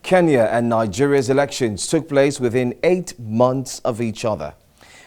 Kenya and Nigeria's elections took place within 8 months of each other.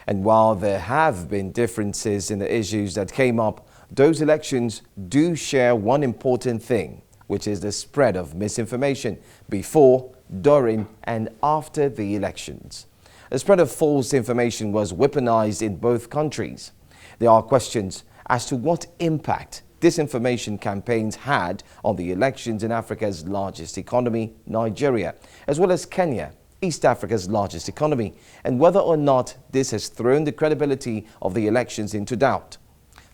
And while there have been differences in the issues that came up, those elections do share one important thing, which is the spread of misinformation before, during, and after the elections. The spread of false information was weaponized in both countries. There are questions as to what impact disinformation campaigns had on the elections in Africa's largest economy, Nigeria, as well as Kenya, East Africa's largest economy, and whether or not this has thrown the credibility of the elections into doubt.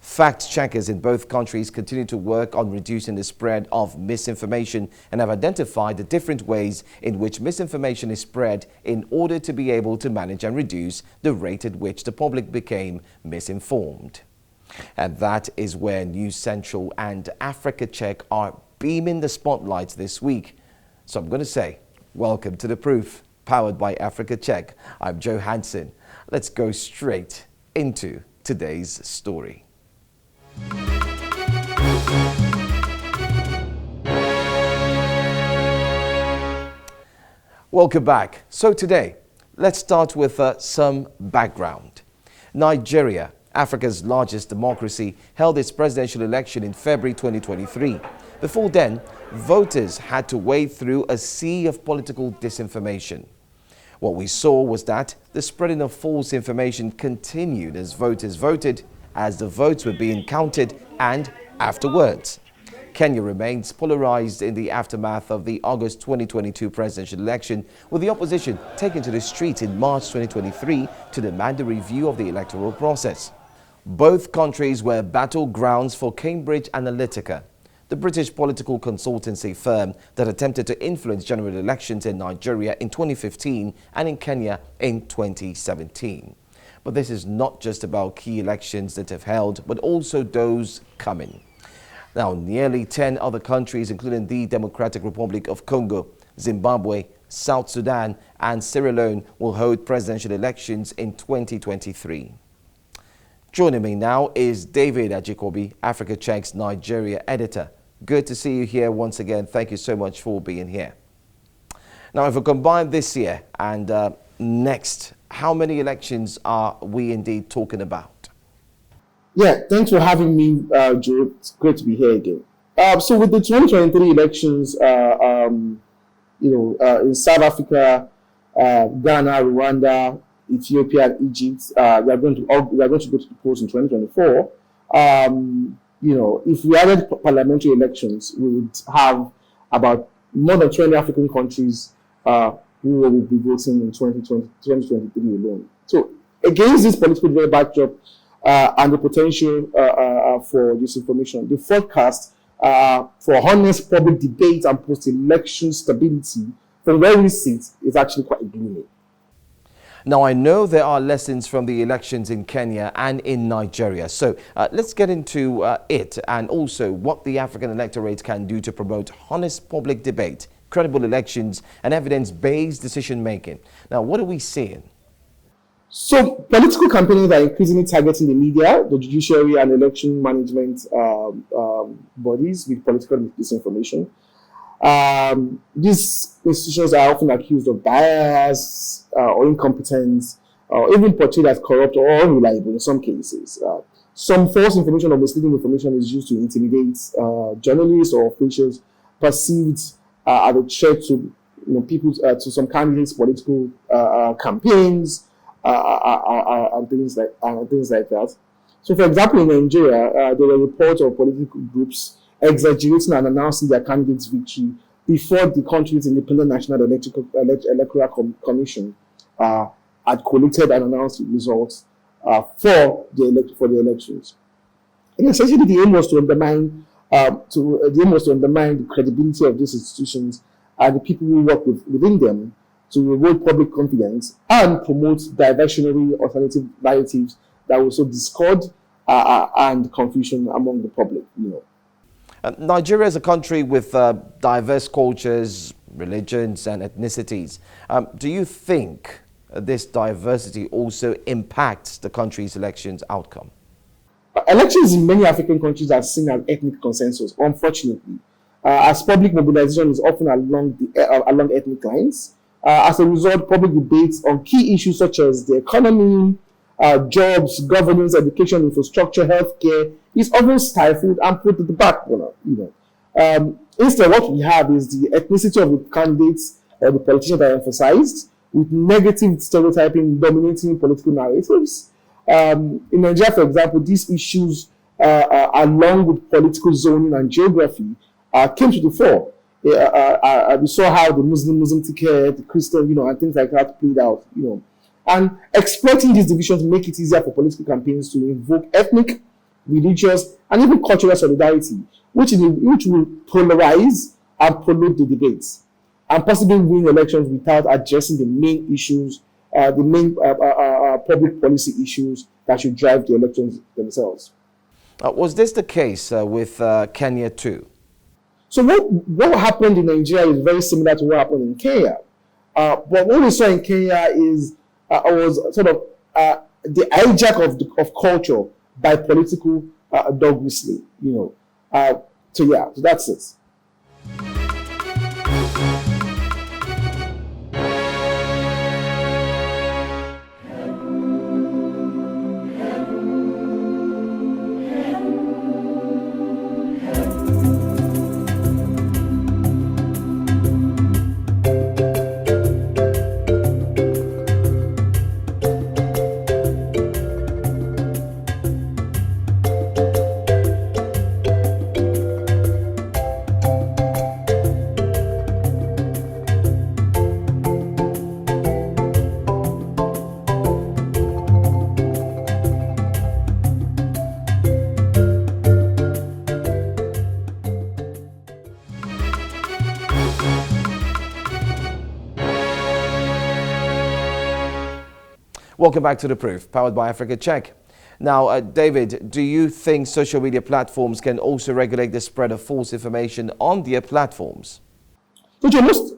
Fact checkers in both countries continue to work on reducing the spread of misinformation and have identified the different ways in which misinformation is spread in order to be able to manage and reduce the rate at which the public became misinformed. And that is where News Central and Africa Check are beaming the spotlights this week. So I'm going to say, welcome to The Proof, powered by Africa Check. I'm Joe Hanson. Let's go straight into today's story. Welcome back. So today, let's start with some background. Nigeria, Africa's largest democracy, held its presidential election in February 2023. Before then, voters had to wade through a sea of political disinformation. What we saw was that the spreading of false information continued as voters voted, as the votes were being counted, and afterwards. Kenya remains polarized in the aftermath of the August 2022 presidential election, with the opposition taking to the streets in March 2023 to demand a review of the electoral process. Both countries were battlegrounds for Cambridge Analytica, the British political consultancy firm that attempted to influence general elections in Nigeria in 2015 and in Kenya in 2017. But this is not just about key elections that have held, but also those coming. Now, nearly 10 other countries, including the Democratic Republic of Congo, Zimbabwe, South Sudan, and Sierra Leone, will hold presidential elections in 2023. Joining me now is David Ajikobi, Africa Check's Nigeria editor. Good to see you here once again. Thank you so much for being here. Now, if we combine this year and next, how many elections are we indeed talking about? Yeah, thanks for having me, Joe. It's great to be here again. So with the 2023 elections, in South Africa, Ghana, Rwanda, Ethiopia, and Egypt, we are going to go to the polls in 2024. If we added parliamentary elections, we would have about more than 20 African countries who will be voting in 2023 alone. So against this political backdrop and the potential for disinformation, the forecast for honest public debate and post-election stability from where we sit is actually quite gloomy. Now, I know there are lessons from the elections in Kenya and in Nigeria. So let's get into it and also what the African electorate can do to promote honest public debate, credible elections, and evidence-based decision-making. Now, what are we seeing? So political campaigns are increasingly targeting the media, the judiciary, and election management bodies with political disinformation. These institutions are often accused of bias or incompetence, or even portrayed as corrupt or unreliable in some cases. Some false information or misleading information is used to intimidate journalists or officials perceived as a threat to people, to some candidates' political campaigns and things like that. So, for example, in Nigeria, there were reports of political groups exaggerating and announcing their candidate's victory before the country's Independent National Electoral Commission had collected and announced the results for the elections. And essentially, the aim was to undermine the credibility of these institutions and the people who work within them, to erode public confidence and promote diversionary alternative narratives that will sow discord and confusion among the public. Nigeria is a country with diverse cultures, religions, and ethnicities. Do you think this diversity also impacts the country's elections outcome? Elections in many African countries are seen as ethnic consensus, unfortunately. as public mobilization is often along ethnic lines. As a result, public debates on key issues such as the economy, jobs, governance, education, infrastructure, healthcare is often stifled and put to the back burner. Instead, what we have is the ethnicity of the candidates or the politicians that are emphasized, with negative stereotyping dominating political narratives. In Nigeria, for example, these issues, along with political zoning and geography, came to the fore. We saw how the Muslim ticket, the Christian, and things like that played out, And exploiting these divisions make it easier for political campaigns to invoke ethnic, religious, and even cultural solidarity, which will polarize and pollute the debates, and possibly win elections without addressing the main issues, the main public policy issues that should drive the elections themselves. Was this the case with Kenya too? So what happened in Nigeria is very similar to what happened in Kenya. But what we saw in Kenya was sort of the hijack of culture by political dogmacy. So that's it. Welcome back to The Proof, powered by Africa Check. Now, David, do you think social media platforms can also regulate the spread of false information on their platforms? So, most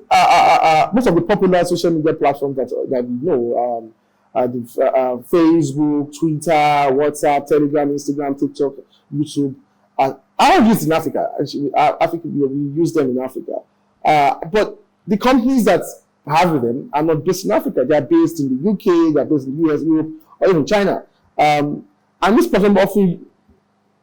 of the popular social media platforms that we know, Facebook, Twitter, WhatsApp, Telegram, Instagram, TikTok, YouTube, are used in Africa. We use them in Africa. But the companies that have them are not based in Africa. They are based in the UK, they are based in the US, Europe, or even China. And this platform often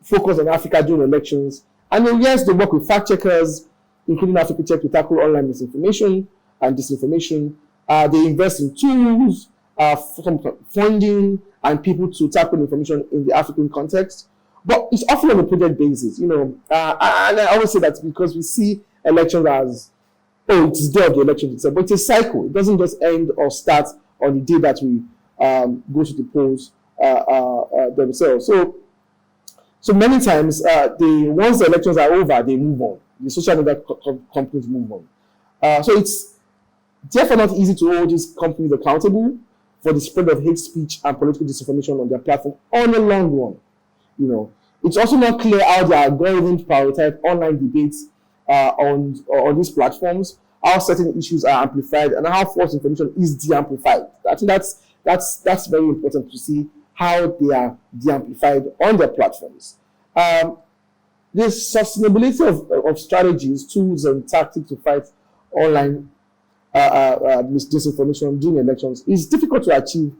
focus on Africa during elections. And then, yes, they work with fact checkers, including Africa Check, to tackle online misinformation and disinformation. They invest in tools, funding, and people to tackle information in the African context. But it's often on a project basis, and I always say that because we see elections as, it's the day of the election itself, but it's a cycle. It doesn't just end or start on the day that we go to the polls themselves. So many times, once the elections are over, they move on. The social media companies move on. So it's therefore not easy to hold these companies accountable for the spread of hate speech and political disinformation on their platform on the long run. It's also not clear how the algorithms prioritize online debates on these platforms, how certain issues are amplified, and how false information is de-amplified. I think that's very important to see how they are de-amplified on their platforms. The sustainability of strategies, tools, and tactics to fight online disinformation during elections is difficult to achieve,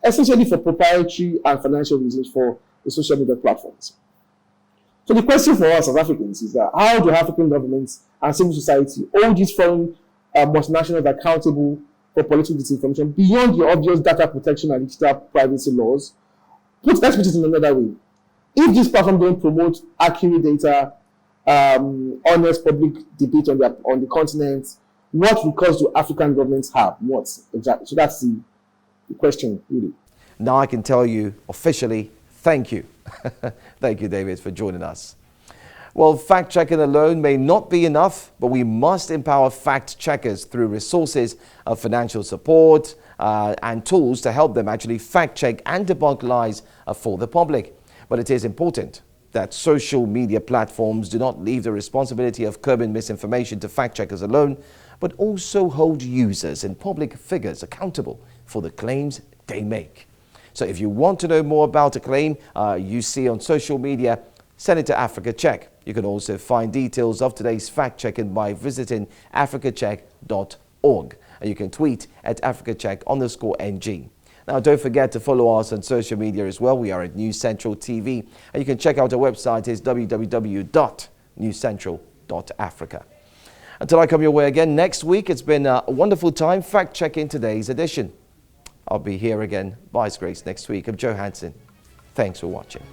essentially for proprietary and financial reasons for the social media platforms. So the question for us as Africans is that how do African governments and civil society hold these foreign multinationals accountable for political disinformation beyond the obvious data protection and digital privacy laws? Let's put it in another way. If these platforms don't promote accurate data, honest public debate on the continent, what recourse do African governments have? What exactly? So that's the question, really. Now I can tell you officially, thank you. Thank you, David, for joining us. Well, fact-checking alone may not be enough, but we must empower fact-checkers through resources of financial support and tools to help them actually fact-check and debunk lies for the public. But it is important that social media platforms do not leave the responsibility of curbing misinformation to fact-checkers alone, but also hold users and public figures accountable for the claims they make. So if you want to know more about a claim you see on social media, send it to Africa Check. You can also find details of today's fact-checking by visiting africacheck.org. And you can tweet at africacheck_NG. Now, don't forget to follow us on social media as well. We are at News Central TV. And you can check out our website. It's www.newscentral.africa. Until I come your way again next week, it's been a wonderful time fact-checking today's edition. I'll be here again by His grace next week. I'm Joe Hanson. Thanks for watching.